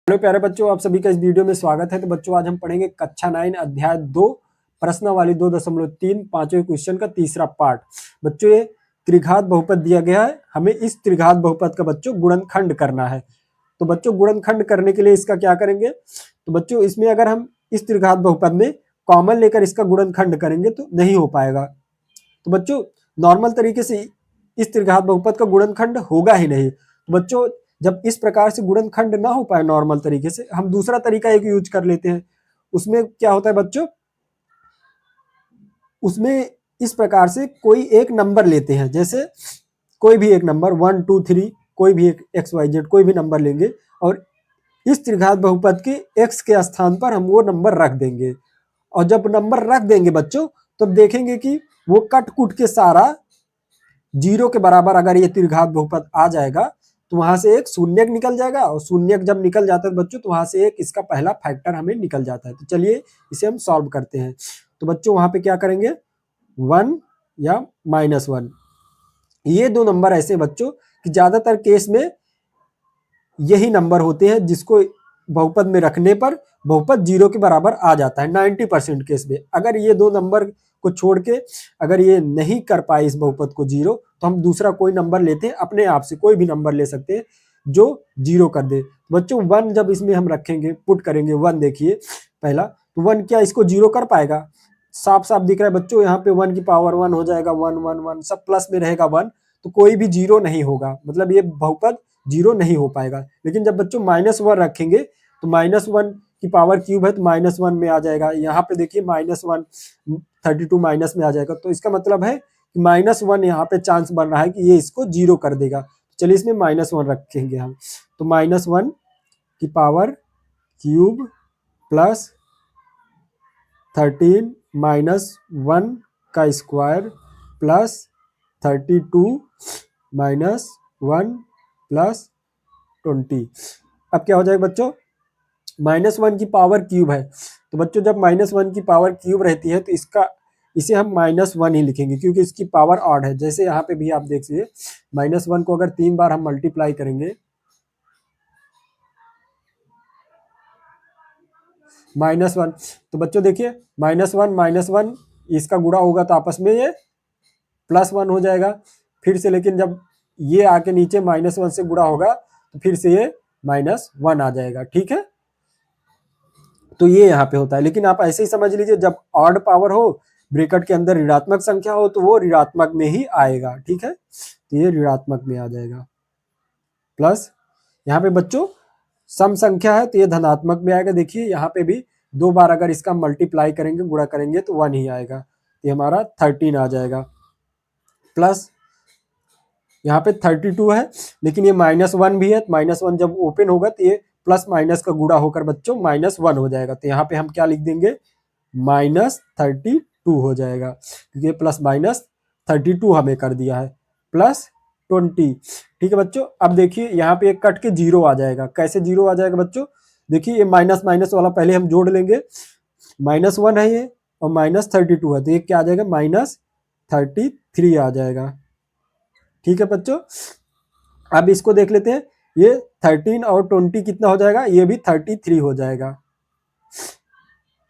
Hello प्यारे बच्चों, आप सभी का इस वीडियो में स्वागत है। तो बच्चों आज हम पढ़ेंगे कक्षा 9 अध्याय 2 प्रश्नावली 2.3 पांचवें क्वेश्चन का तीसरा पार्ट। बच्चों ये त्रिघात बहुपद दिया गया है, हमें इस त्रिघात बहुपद का बच्चों गुणनखंड करना है। तो बच्चों गुणनखंड करने के लिए इसका क्या करेंगे, तो बच्चों इसमें अगर हम इस त्रिघात बहुपद में कॉमन लेकर इसका गुणनखंड करेंगे तो नहीं हो पाएगा। तो बच्चों नॉर्मल तरीके से इस त्रिघात बहुपद का गुणनखंड होगा ही नहीं। तो बच्चों जब इस प्रकार से गुणनखंड ना हो पाए नॉर्मल तरीके से, हम दूसरा तरीका एक यूज कर लेते हैं। उसमें क्या होता है बच्चों, उसमें इस प्रकार से कोई एक नंबर लेते हैं, जैसे कोई भी एक नंबर 1 2 3 कोई भी एक XYZ कोई भी नंबर लेंगे और इस त्रिघात बहुपद के x के स्थान पर हम वो नंबर रख देंगे। और जब नंबर रख देंगे बच्चों तो देखेंगे कि वो कट कुट के सारा जीरो के बराबर अगर ये त्रिघात बहुपद आ जाएगा तो वहां से एक शून्यक निकल जाएगा, और शून्यक जब निकल जाता है बच्चों तो वहां से एक इसका पहला फैक्टर हमें निकल जाता है। तो चलिए इसे हम सॉल्व करते हैं। तो बच्चों वहां पे क्या करेंगे, 1 या -1, ये दो नंबर ऐसे बच्चों कि ज्यादातर केस में यही नंबर होते हैं जिसको बहुपद में रखने पर बहुपद जीरो के बराबर आ जाता है 90% केस में। अगर ये दो नंबर को छोड़ के अगर ये नहीं कर पाए इस बहुपद को जीरो, तो हम दूसरा कोई नंबर लेते हैं, अपने आप से कोई भी नंबर ले सकते हैं जो जीरो कर दे। बच्चों 1 जब इसमें हम रखेंगे, पुट करेंगे 1, देखिए पहला, तो 1 क्या इसको जीरो कर पाएगा? साफ साफ दिख रहा है बच्चों, यहाँ पे 1 की पावर 1 हो जाएगा, 1 1 1 सब प्लस में रहेगा 1, तो कोई भी जीरो नहीं होगा, मतलब ये बहुपद जीरो नहीं हो पाएगा। लेकिन जब बच्चों -1 रखेंगे तो -1 की पावर क्यूब है तो -1 में आ जाएगा। यहाँ पे देखिए -1 32 माइनस में आ जाएगा, तो इसका मतलब है कि -1 यहाँ पे चांस बन रहा है कि ये इसको जीरो कर देगा। चलिए इसमें -1 रखेंगे हम, तो -1 की पावर क्यूब प्लस 13 -1 का स्क्वायर प्लस 32 -1 प्लस 20। अब क्या हो जाएगा बच्चों, -1 की पावर क्यूब है, तो बच्चों जब -1 की पावर क्यूब रहती है तो इसे हम -1 ही लिखेंगे क्योंकि इसकी पावर ऑड है। जैसे यहाँ पे भी आप देख लीजिए, -1 को अगर 3 बार हम मल्टीप्लाई करेंगे, -1, तो बच्चों देखिए -1 इसका गुणा होगा तो आपस में ये +1 हो जाएगा फिर से। लेकिन जब ये आके नीचे -1 से गुणा होगा तो फिर से ये -1 आ जाएगा, ठीक है। तो ये यहाँ पे होता है, लेकिन आप ऐसे ही समझ लीजिए जब ऑड पावर हो, ब्रैकेट के अंदर ऋणात्मक संख्या हो तो वो ऋणात्मक में ही आएगा, ठीक है। तो ये ऋणात्मक में आ जाएगा। प्लस यहाँ पे बच्चों सम संख्या है तो ये धनात्मक में आएगा। देखिए यहाँ पे भी 2 बार अगर इसका मल्टीप्लाई करेंगे, गुणा करेंगे तो 1 ही आएगा, ये हमारा 13 आ जाएगा। प्लस यहाँ पे 32 है, लेकिन ये -1 भी है, तो -1 जब ओपन होगा तो ये प्लस माइनस का गुणा होकर बच्चों -1 हो जाएगा। तो यहाँ पे हम क्या लिख देंगे, -32 हो जाएगा क्योंकि ये +-32 हमें कर दिया है, +20, ठीक है बच्चों। अब देखिए यहाँ पे एक कट के जीरो आ जाएगा। कैसे जीरो आ जाएगा बच्चों, देखिए ये माइनस माइनस वाला पहले हम जोड़ लेंगे, -1 है ये और -32 है, तो ये क्या आ जाएगा, -33 आ जाएगा, ठीक है बच्चों। अब इसको देख लेते हैं, ये 13 और 20 कितना हो जाएगा, ये भी 33 हो जाएगा।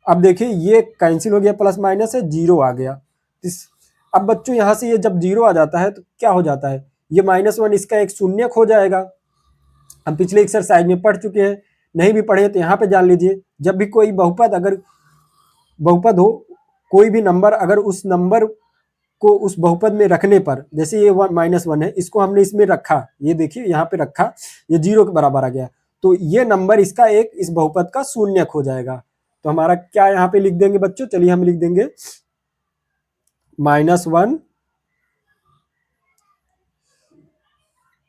अब देखिए ये कैंसिल हो गया, प्लस माइनस है, जीरो आ गया। अब बच्चों यहाँ से ये जब जीरो आ जाता है तो क्या हो जाता है, ये -1 इसका एक शून्यक हो जाएगा। हम पिछले एक्सरसाइज में पढ़ चुके हैं, नहीं भी पढ़े तो यहाँ पे जान लीजिए, जब भी कोई बहुपद अगर बहुपद हो, कोई भी नंबर अगर उस नंबर को उस बहुपद में रखने पर, जैसे ये -1 है, इसको हमने इसमें रखा, ये देखिए यहाँ पे रखा, ये जीरो के बराबर आ गया, तो ये नंबर इसका एक इस बहुपद का शून्यक हो जाएगा। तो हमारा क्या यहाँ पे लिख देंगे बच्चों, चलिए हम लिख देंगे -1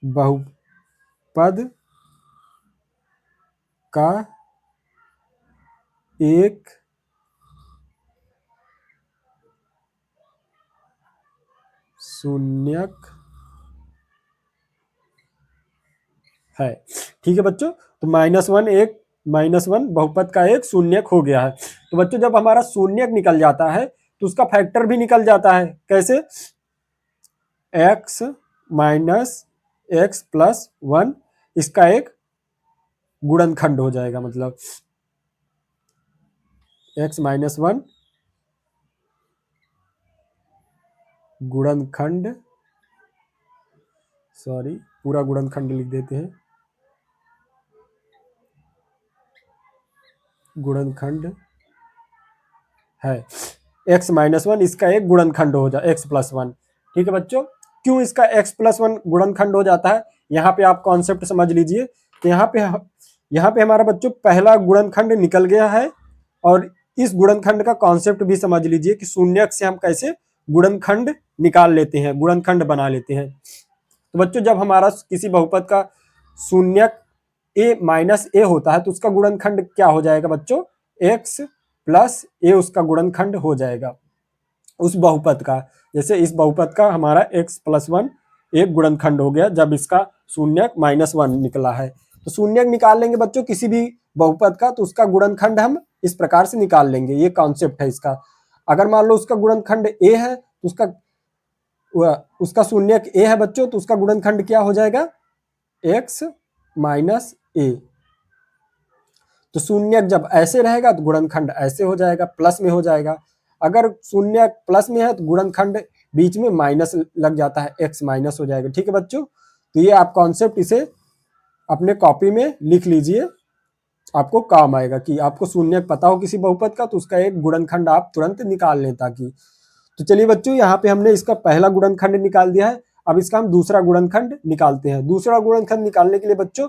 बहुपद का एक शून्यक है, ठीक है बच्चों। तो -1 बहुपद का एक शून्यक हो गया है। तो बच्चों जब हमारा शून्यक निकल जाता है तो उसका फैक्टर भी निकल जाता है। कैसे, x - x + 1 इसका एक गुणनखंड हो जाएगा, मतलब x-1 गुणनखंड, सॉरी पूरा गुणनखंड लिख देते हैं, गुणनखंड है x-1, इसका एक गुणनखंड हो जाए x+1। ठीक है बच्चों, क्यों इसका x+1 गुणनखंड हो जाता है, यहाँ पे आप कॉन्सेप्ट समझ लीजिए। तो यहाँ पे हमारा बच्चों पहला गुणनखंड निकल गया है, और इस गुणनखंड का कॉन्सेप्ट भी समझ लीजिए कि शून्यक से हम कैसे गुणनखंड निकाल लेते हैं, गुणनखंड बना लेते हैं। तो बच्चों जब हमारा किसी बहुपद का शून्यक a-a होता है तो उसका गुणनखंड क्या हो जाएगा बच्चों, x+a उसका गुणनखंड हो जाएगा उस बहुपद का। जैसे इस बहुपद का हमारा x+1 एक गुणनखंड हो गया जब इसका शून्यक -1 निकला है। तो शून्यक निकाल लेंगे बच्चों किसी भी बहुपद का, तो उसका गुणनखंड हम इस प्रकार से निकाल लेंगे, ये कॉन्सेप्ट है इसका। अगर मान लो उसका गुणनखंड a है तो उसका शून्यक a है बच्चों, तो उसका गुणनखंड क्या हो जाएगा, x-a। तो शून्यक जब ऐसे रहेगा तो गुणनखंड ऐसे हो जाएगा, प्लस में हो जाएगा। अगर शून्यक प्लस में है तो गुणनखंड बीच में माइनस लग जाता है, x माइनस हो जाएगा। ठीक है बच्चों, तो ये आप कॉन्सेप्ट इसे अपने कॉपी में लिख लीजिए, आपको काम आएगा कि आपको शून्यक पता हो किसी बहुपद का तो उसका एक गुणनखंड आप तुरंत निकाल लें ताकि। तो चलिए बच्चों, यहाँ पे हमने इसका पहला गुणनखंड निकाल दिया है, अब इसका हम दूसरा गुणनखंड निकालते हैं। दूसरा गुणनखंड निकालने के लिए बच्चों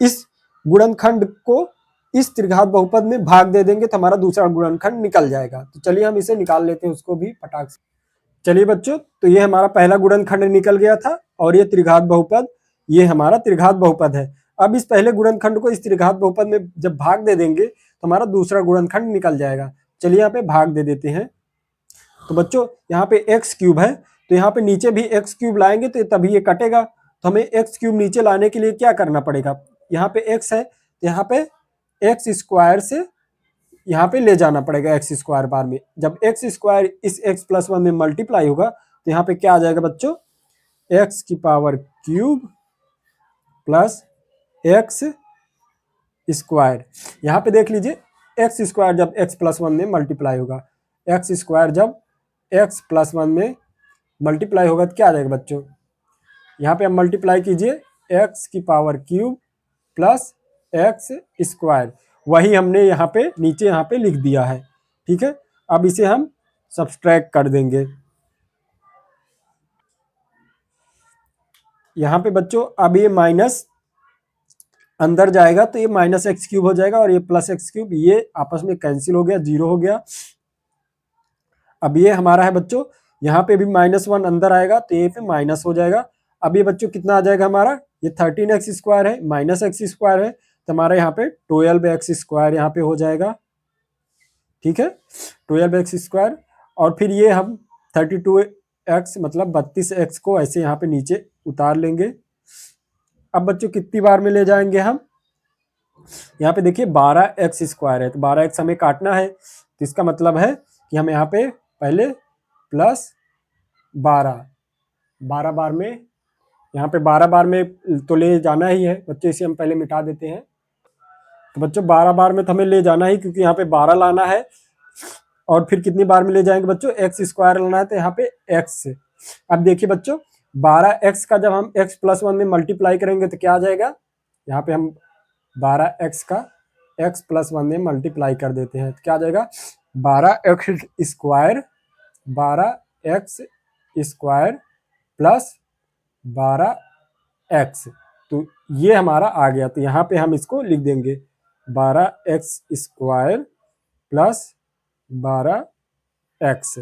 इस गुणनखंड को इस त्रिघात बहुपद में भाग दे देंगे तो हमारा दूसरा गुणनखंड निकल जाएगा। तो चलिए हम इसे निकाल लेते हैं उसको भी फटाक से। चलिए बच्चों, तो ये हमारा पहला गुणनखंड निकल गया था, और ये त्रिघात बहुपद, ये हमारा त्रिघात बहुपद है। अब इस पहले गुणनखंड को इस त्रिघात बहुपद में जब भाग दे देंगे तो हमारा दूसरा गुणनखंड निकल जाएगा। चलिए यहाँ पे भाग दे देते हैं। तो बच्चों यहाँ पे x³ है, तो यहाँ पे नीचे भी x³ लाएंगे तो तभी ये कटेगा। तो हमें x³ नीचे लाने के लिए क्या करना पड़ेगा, यहाँ पे x है तो यहाँ पे x² से यहाँ पे ले जाना पड़ेगा x² बार में। जब x² इस x+1 में मल्टीप्लाई होगा तो यहाँ पे क्या आ जाएगा बच्चों, x³ प्लस x²। यहाँ पे देख लीजिए x² जब x+1 में मल्टीप्लाई होगा, x² जब x+1 में मल्टीप्लाई होगा तो क्या आ जाएगा बच्चों, यहाँ पे हम मल्टीप्लाई कीजिए x³ प्लस x², वही हमने यहाँ पे नीचे यहाँ पे लिख दिया है। ठीक है, अब इसे हम सब्सट्रैक्ट कर देंगे। यहाँ पे बच्चों अब ये माइनस अंदर जाएगा तो ये -x³ हो जाएगा, और ये +x³, ये आपस में कैंसिल हो गया, 0 हो गया। अब ये हमारा है बच्चों, यहाँ पे भी -1 अंदर आएगा तो ये पे माइनस हो जाएगा। अब ये बच्चों कितना आ जाएगा हमारा, ये 13x² है, -x² है, तो हमारा यहाँ पे 12x² यहाँ पे हो जाएगा। ठीक है, 12x², और फिर ये हम 32x मतलब 32x को ऐसे यहाँ पे नीचे उतार लेंगे। अब बच्चों कितनी बार में ले जाएंगे हम, यहाँ पे देखिए 12x² है, तो 12x हमें काटना है, तो इसका मतलब है कि हम यहाँ पे पहले +12 बार में, यहाँ पे 12 बार में तो ले जाना ही है बच्चों, इसे हम पहले मिटा देते हैं। तो बच्चों 12 बार में तो हमें ले जाना ही, क्योंकि यहाँ पे 12 लाना है, और फिर कितनी बार में ले जाएंगे बच्चों, x² लाना है, तो यहाँ पे x। अब देखिए बच्चों 12x का जब हम x+1 में मल्टीप्लाई करेंगे तो क्या आ जाएगा, यहाँ पे हम 12x का x+1 में मल्टीप्लाई कर देते हैं तो क्या आ जाएगा, 12x² प्लस 12x। तो ये हमारा आ गया, तो यहाँ पे हम इसको लिख देंगे 12x² प्लस 12x।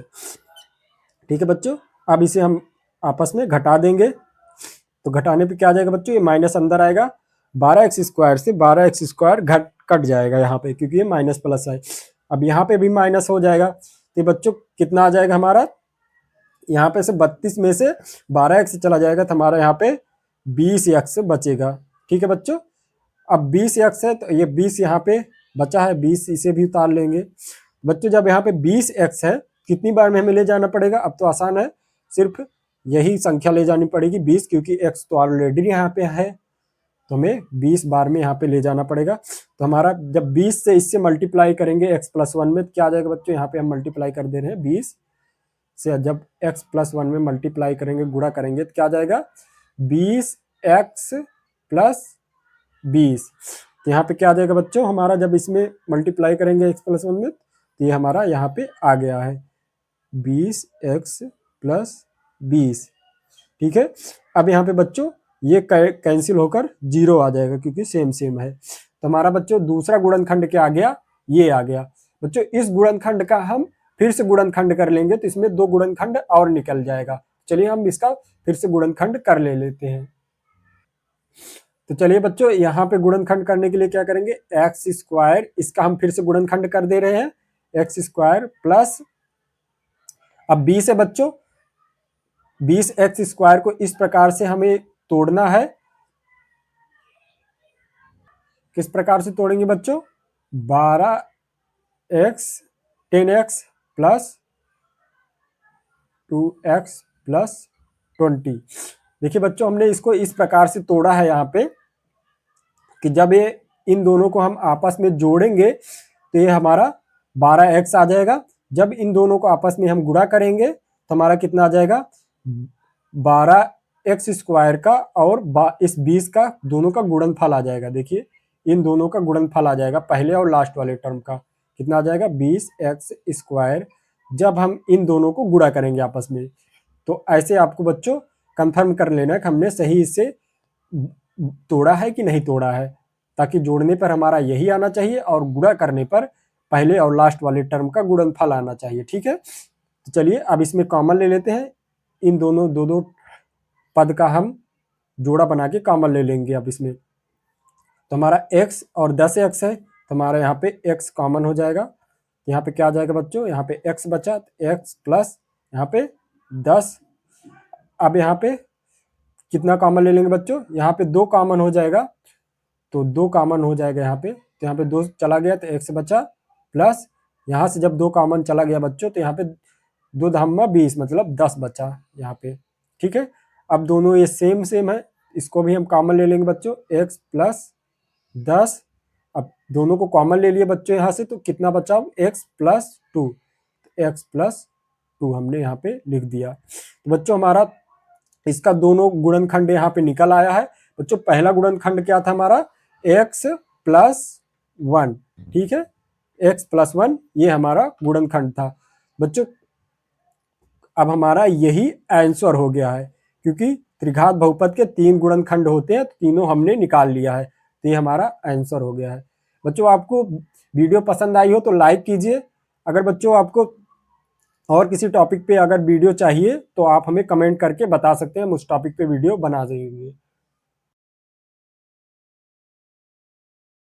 ठीक है बच्चों, अब इसे हम आपस में घटा देंगे, तो घटाने पे क्या आ जाएगा बच्चों, ये माइनस अंदर आएगा, 12x² से 12x² कट जाएगा यहाँ पे, क्योंकि ये माइनस प्लस है। अब यहाँ पे भी माइनस हो जाएगा, तो बच्चों कितना आ जाएगा हमारा, यहाँ पे से 32 में से 12x चला जाएगा तो हमारा यहाँ पे 20x बचेगा। ठीक है बच्चों, अब 20x है तो ये 20 यहाँ पे बचा है, 20 इसे भी उतार लेंगे। बच्चों जब यहाँ पे 20x है, कितनी बार में हमें ले जाना पड़ेगा, अब तो आसान है, सिर्फ यही संख्या ले जानी पड़ेगी 20, क्योंकि x तो ऑलरेडी यहाँ पे है। तो हमें 20 बार में यहाँ पे ले जाना पड़ेगा। तो हमारा जब 20 से इससे मल्टीप्लाई करेंगे x+1 में, क्या आ जाएगा बच्चों, यहाँ पे हम मल्टीप्लाई कर दे रहे हैं 20 से, जब x+1 में मल्टीप्लाई करेंगे, गुणा करेंगे, तो क्या आ जाएगा 20x+20। तो यहाँ पे क्या आ जाएगा बच्चों हमारा, जब इसमें मल्टीप्लाई करेंगे x+1 में, तो ये हमारा यहाँ पे आ गया है 20x+20। ठीक है, अब यहाँ पे बच्चों ये कैंसिल होकर 0 आ जाएगा क्योंकि सेम सेम है। तो हमारा बच्चों दूसरा गुणनखंड क्या आ गया, ये आ गया। बच्चों इस गुणनखंड का हम फिर से गुणनखंड कर लेंगे तो इसमें 2 गुणनखंड और निकल जाएगा। चलिए हम इसका फिर से गुणनखंड कर लेते हैं। तो चलिए बच्चों यहाँ पे गुणनखंड करने के लिए क्या करेंगे, x², इसका हम फिर से गुणनखंड कर दे रहे हैं, x² प्लस, अब 20 है बच्चों, 20x² को इस प्रकार से हमें तोड़ना है। किस प्रकार से तोड़ेंगे बच्चों, 12x 10x plus 2x plus 20। देखिए बच्चों हमने इसको इस प्रकार से तोड़ा है यहाँ पे कि जब ये इन दोनों को हम आपस में जोड़ेंगे तो ये हमारा 12x आ जाएगा। जब इन दोनों को आपस में हम गुणा करेंगे तो हमारा कितना आ जाएगा, 12x² का और इस 20 का दोनों का गुणनफल आ जाएगा। देखिए इन दोनों का गुणनफल आ जाएगा पहले और लास्ट वाले टर्म का, कितना आ जाएगा 20x²। जब हम इन दोनों को गुणा करेंगे आपस में, तो ऐसे आपको बच्चों कंफर्म कर लेना है कि हमने सही इससे तोड़ा है कि नहीं तोड़ा है, ताकि जोड़ने पर हमारा यही आना चाहिए और गुणा करने पर पहले और लास्ट वाले टर्म का गुणनफल आना चाहिए। ठीक है, तो चलिए अब इसमें कॉमन ले लेते हैं, इन दोनों दो पद का हम जोड़ा बना के कॉमन ले लेंगे। अब इसमें तो हमारा x और 10x है, तो हमारा यहाँ पे x कॉमन हो जाएगा। यहाँ पे क्या आ जाएगा बच्चों, यहाँ पे x बचा, x प्लस यहाँ पे 10। अब यहाँ पे कितना कॉमन ले लेंगे बच्चों, यहाँ पे 2 कॉमन हो जाएगा, तो 2 कॉमन हो जाएगा यहाँ पे, तो यहाँ पे 2 चला गया तो x बचा, प्लस यहाँ से जब 2 कॉमन चला गया बच्चों तो यहाँ पे 2 धामा 20 मतलब 10 बचा यहाँ पे। ठीक है, अब दोनों ये सेम सेम है, इसको भी हम कॉमन ले लेंगे बच्चों, x प्लस 10। अब दोनों को कॉमन ले लिए बच्चों यहाँ से, तो कितना बचा, x प्लस 2, x प्लस 2 हमने यहाँ पे लिख दिया। तो बच्चों हमारा इसका दोनों गुणनखंड यहाँ पे निकल आया है। बच्चों पहला गुणनखंड क्या था हमारा, x+1। ठीक है, x+1 ये हमारा गुणनखंड था बच्चों। अब हमारा यही आंसर हो गया है, क्योंकि त्रिघात बहुपद के 3 गुणनखंड होते हैं, तो तीनों हमने निकाल लिया है, तो ये हमारा आंसर हो गया है। बच्चों आपको वीडियो पसंद आई हो तो लाइक कीजिए। अगर बच्चों आपको और किसी टॉपिक पे अगर वीडियो चाहिए तो आप हमें कमेंट करके बता सकते हैं, हम उस टॉपिक पे वीडियो बना देंगे।